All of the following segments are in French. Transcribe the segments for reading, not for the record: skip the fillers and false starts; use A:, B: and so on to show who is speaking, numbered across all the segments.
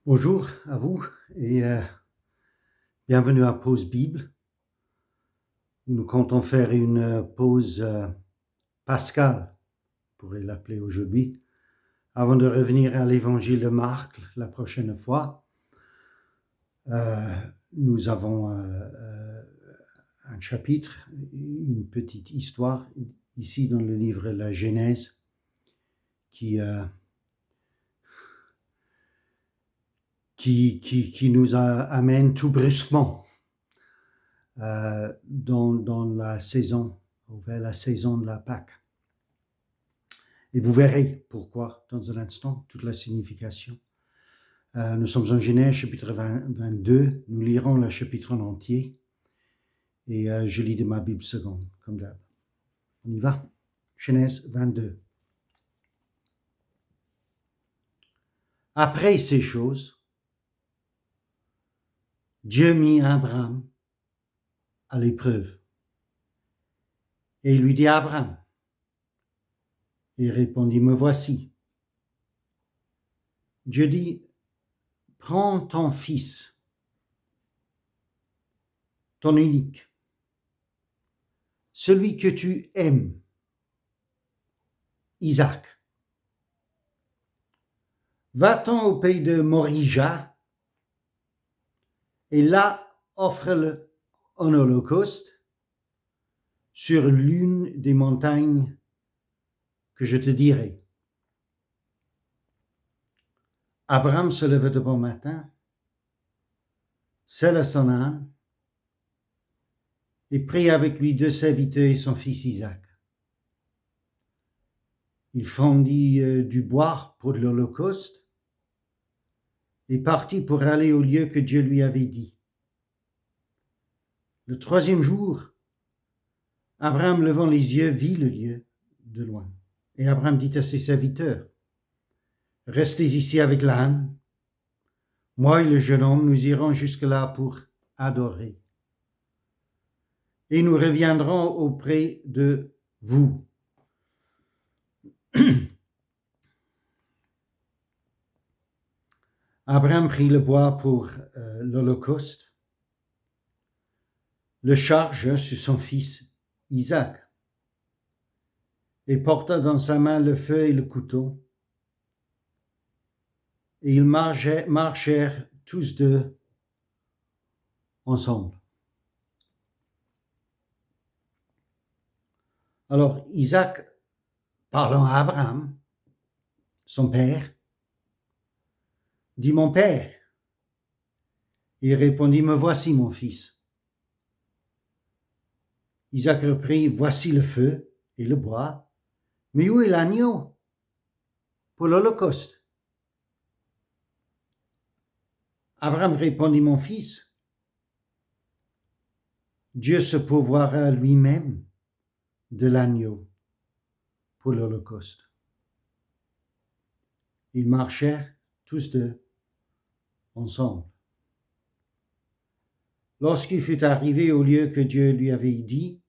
A: Bonjour à vous et bienvenue à Pause Bible. Nous comptons faire une pause pascale, on pourrait l'appeler aujourd'hui, avant de revenir à l'évangile de Marc la prochaine fois. Nous avons un chapitre, une petite histoire ici dans le livre de la Genèse qui nous amène tout brusquement dans la saison, vers la saison de la Pâque. Et vous verrez pourquoi dans un instant, toute la signification. Nous sommes en Genèse, chapitre 22. Nous lirons le chapitre en entier. Et je lis de ma Bible seconde, comme d'hab. On y va. Genèse 22. Après ces choses, Dieu mit Abraham à l'épreuve. Et il lui dit à Abraham, il répondit, me voici. Dieu dit, prends ton fils, ton unique, celui que tu aimes, Isaac. Va-t'en au pays de Morija, et là, offre-le en holocauste sur l'une des montagnes que je te dirai. Abraham se leva de bon matin, sella son âne, et prit avec lui 2 serviteurs et son fils Isaac. Il fondit du bois pour l'holocauste et partit pour aller au lieu que Dieu lui avait dit. Le 3e jour, Abraham, levant les yeux, vit le lieu de loin. Et Abraham dit à ses serviteurs, « Restez ici avec l'âne. Moi et le jeune homme, nous irons jusque-là pour adorer. Et nous reviendrons auprès de vous. » Abraham prit le bois pour l'holocauste, le chargea sur son fils Isaac, et porta dans sa main le feu et le couteau. Et ils marchèrent tous deux ensemble. Alors Isaac, parlant à Abraham, son père, dit, « Mon père. » Il répondit, « Me voici, mon fils. » Isaac reprit, « Voici le feu et le bois, mais où est l'agneau pour l'holocauste? » Abraham répondit, « Mon fils, Dieu se pourvoira lui-même de l'agneau pour l'holocauste. » Ils marchèrent tous deux ensemble. Lorsqu'il fut arrivé au lieu que Dieu lui avait dit,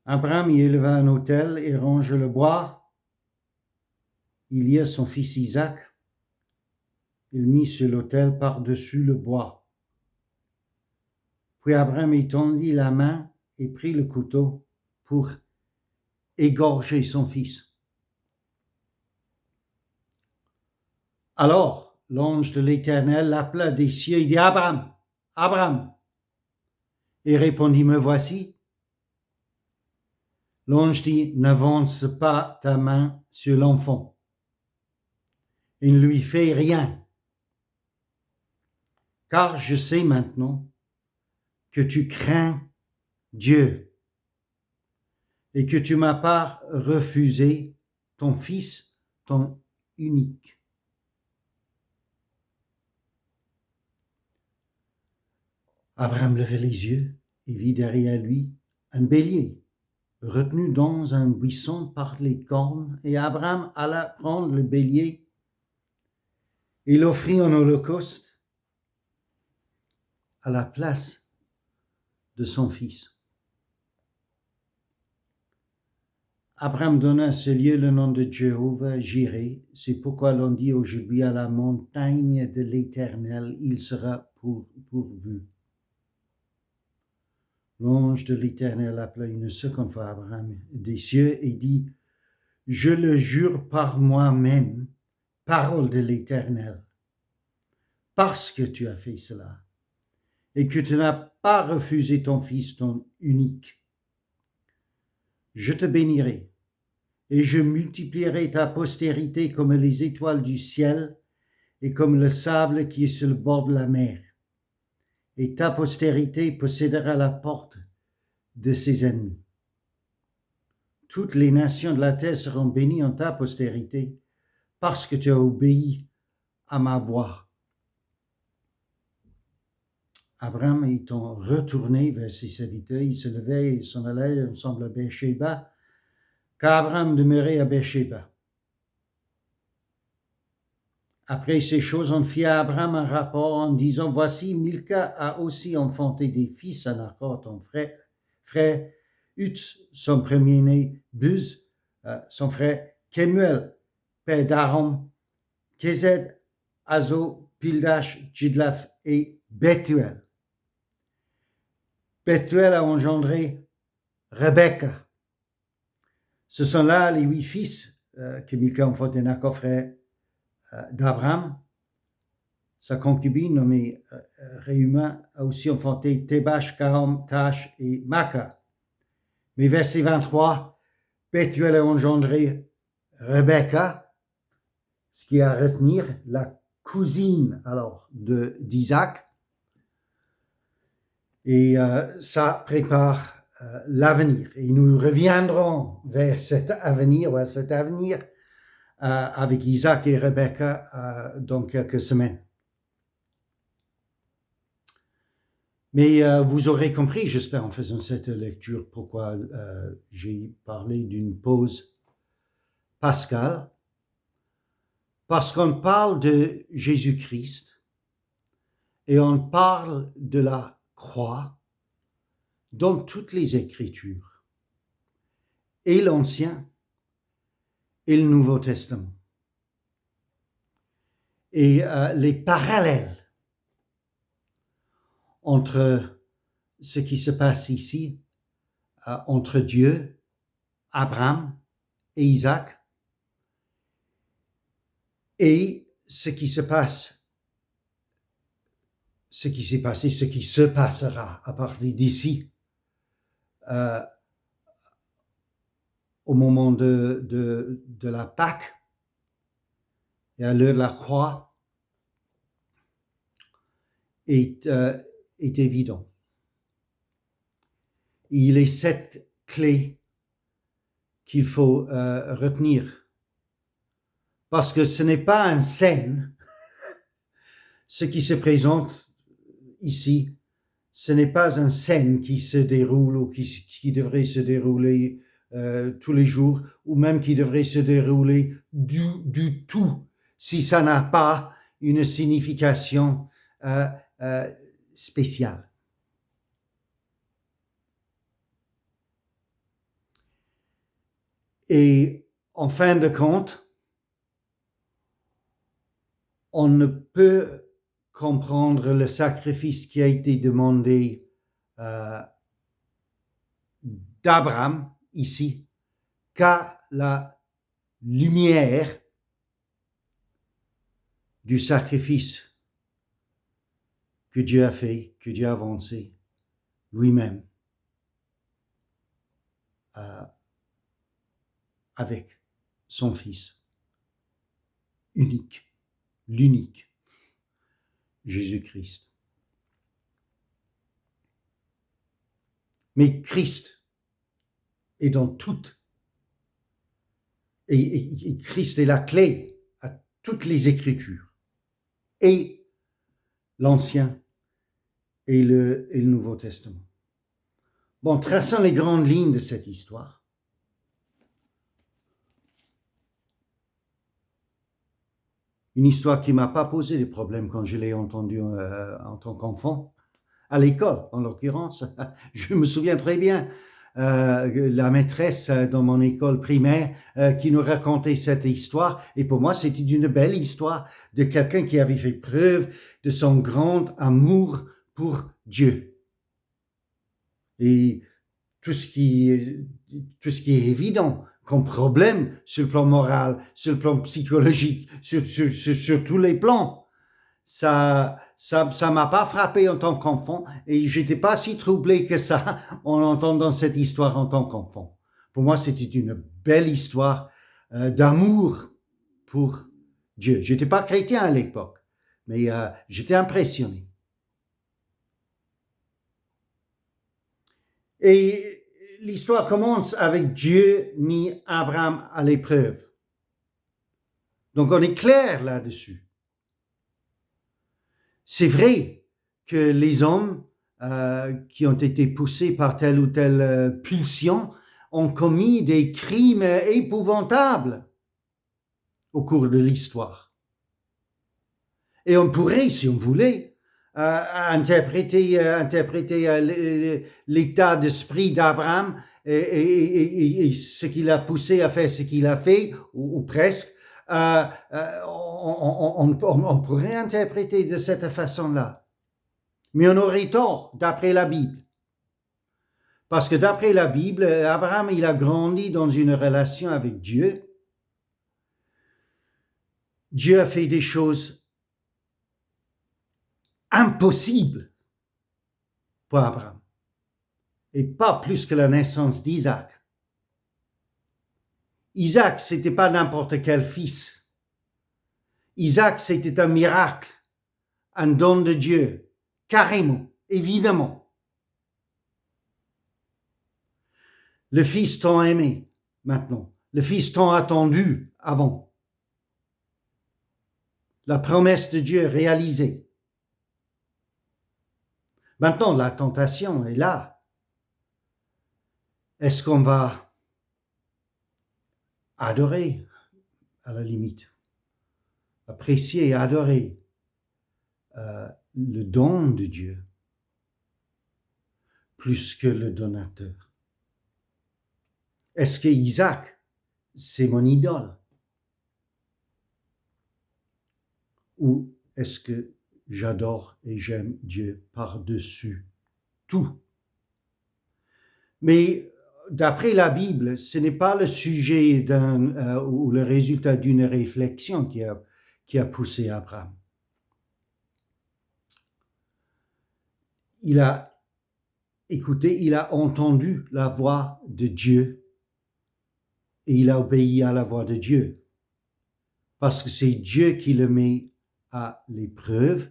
A: Abraham y éleva un autel et rangea le bois. Il y a son fils Isaac. Il mit sur l'autel par-dessus le bois. Puis Abraham étendit la main et prit le couteau pour égorger son fils. Alors l'ange de l'Éternel l'appela des cieux et dit, « Abraham, Abraham !» Et répondit, « Me voici. » L'ange dit, « N'avance pas ta main sur l'enfant. Il ne lui fait rien. Car je sais maintenant que tu crains Dieu et que tu m'as pas refusé ton fils, ton unique. » Abraham leva les yeux et vit derrière lui un bélier retenu dans un buisson par les cornes, et Abraham alla prendre le bélier et l'offrit en holocauste à la place de son fils. Abraham donna à ce lieu le nom de Jéhovah Jireh. C'est pourquoi l'on dit aujourd'hui à la montagne de l'Éternel, il sera pourvu. L'ange de l'Éternel appela une seconde fois Abraham des cieux et dit, je le jure par moi-même, parole de l'Éternel, parce que tu as fait cela, et que tu n'as pas refusé ton fils, ton unique. Je te bénirai, et je multiplierai ta postérité comme les étoiles du ciel et comme le sable qui est sur le bord de la mer. Et ta postérité possédera la porte de ses ennemis. Toutes les nations de la terre seront bénies en ta postérité, parce que tu as obéi à ma voix. Abraham étant retourné vers ses serviteurs, il se levait et s'en allait ensemble à Beersheba, car Abraham demeurait à Beersheba. Après ces choses, on fit à Abraham un rapport en disant, voici, Milca a aussi enfanté des fils à Nachor, ton frère, Uts, son premier-né, Buz, son frère, Kemuel, père d'Aaron, Kézed, Azo, Pildash, Jidlaph et Bethuel. Bethuel a engendré Rebecca. Ce sont là les 8 fils que Milca a enfanté Nachor, frère d'Abraham. Sa concubine nommée Réuma a aussi enfanté Tébash, Kahom, Tash et Maca. Mais verset 23, Bethuel a engendré Rebecca, ce qui est à retenir, la cousine alors d'Isaac. Et ça prépare l'avenir. Et nous reviendrons vers cet avenir, avec Isaac et Rebecca dans quelques semaines. Mais vous aurez compris, j'espère, en faisant cette lecture, pourquoi j'ai parlé d'une pause pascale. Parce qu'on parle de Jésus-Christ et on parle de la croix dans toutes les Écritures, et l'Ancien et le Nouveau Testament. Et les parallèles entre ce qui se passe ici, entre Dieu, Abraham et Isaac, et ce qui se passe, ce qui s'est passé, ce qui se passera à partir d'ici, au moment de la Pâque et à l'heure de la croix, est évident. Il est cette clé qu'il faut retenir. Parce que ce n'est pas une scène, ce qui se présente ici, ce n'est pas une scène qui se déroule ou qui devrait se dérouler tous les jours, ou même qui devrait se dérouler du tout, si ça n'a pas une signification spéciale. Et en fin de compte, on ne peut comprendre le sacrifice qui a été demandé d'Abraham ici qu'à la lumière du sacrifice que Dieu a fait, que Dieu a avancé lui-même avec son Fils unique, l'unique, Jésus-Christ. Mais Christ est dans toutes, et Christ est la clé à toutes les Écritures, et l'Ancien et le Nouveau Testament. Bon, traçons les grandes lignes de cette histoire. Une histoire qui ne m'a pas posé de problème quand je l'ai entendue en tant qu'enfant, à l'école en l'occurrence. Je me souviens très bien la maîtresse dans mon école primaire qui nous racontait cette histoire. Et pour moi, c'était une belle histoire de quelqu'un qui avait fait preuve de son grand amour pour Dieu. Et tout ce qui est évident comme problème sur le plan moral, sur le plan psychologique, sur tous les plans, ça m'a pas frappé en tant qu'enfant et j'étais pas si troublé que ça en entendant cette histoire en tant qu'enfant. Pour moi, c'était une belle histoire d'amour pour Dieu. J'étais pas chrétien à l'époque, mais j'étais impressionné. Et l'histoire commence avec Dieu mis Abraham à l'épreuve. Donc on est clair là-dessus. C'est vrai que les hommes qui ont été poussés par telle ou telle pulsion ont commis des crimes épouvantables au cours de l'histoire. Et on pourrait, si on voulait, interpréter l'état d'esprit d'Abraham et ce qu'il a poussé à faire ce qu'il a fait, ou presque, on pourrait interpréter de cette façon-là. Mais on aurait tort d'après la Bible. Parce que d'après la Bible, Abraham, il a grandi dans une relation avec Dieu. Dieu a fait des choses impossibles pour Abraham. Et pas plus que la naissance d'Isaac. Isaac, c'était pas n'importe quel fils. Isaac, c'était un miracle, un don de Dieu, carrément, évidemment. Le fils tant aimé, maintenant. Le fils tant attendu avant. La promesse de Dieu réalisée. Maintenant, la tentation est là. Est-ce qu'on va adorer, à la limite, apprécier et adorer le don de Dieu plus que le donateur? Est-ce que Isaac, c'est mon idole? Ou est-ce que j'adore et j'aime Dieu par-dessus tout? Mais d'après la Bible, ce n'est pas le sujet ou le résultat d'une réflexion qui a poussé Abraham. Il a écouté, il a entendu la voix de Dieu et il a obéi à la voix de Dieu. Parce que c'est Dieu qui le met à l'épreuve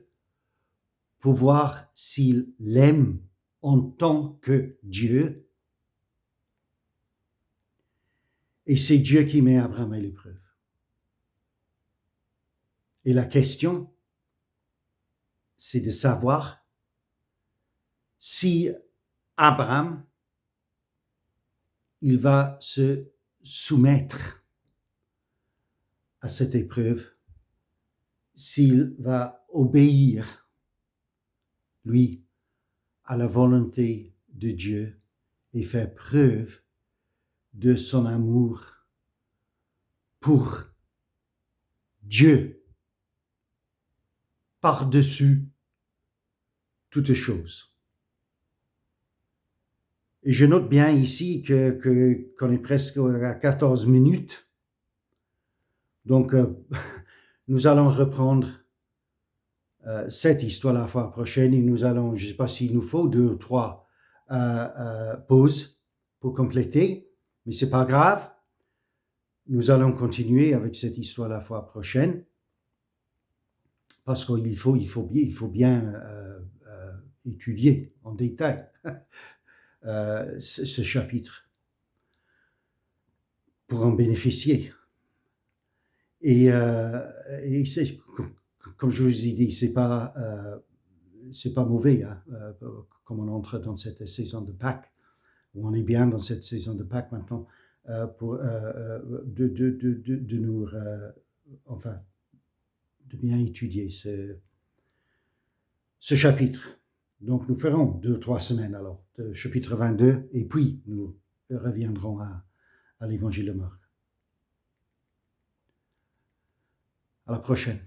A: pour voir s'il l'aime en tant que Dieu. Et c'est Dieu qui met Abraham à l'épreuve. Et la question, c'est de savoir si Abraham, il va se soumettre à cette épreuve, s'il va obéir, lui, à la volonté de Dieu et faire preuve de son amour pour Dieu par-dessus toutes choses. Et je note bien ici qu'on est presque à 14 minutes. Donc, nous allons reprendre cette histoire la fois prochaine et nous allons, je ne sais pas s'il nous faut 2 ou 3 pauses pour compléter, mais ce n'est pas grave. Nous allons continuer avec cette histoire la fois prochaine parce qu'il faut bien étudier en détail ce chapitre pour en bénéficier. Et c'est, comme je vous ai dit, c'est pas mauvais comme on entre dans cette saison de Pâques, où on est bien dans cette saison de Pâques maintenant, pour de nous, de bien étudier ce chapitre Donc, nous ferons 2 ou 3 semaines alors, de chapitre 22, et puis nous reviendrons à l'évangile de Marc. À la prochaine.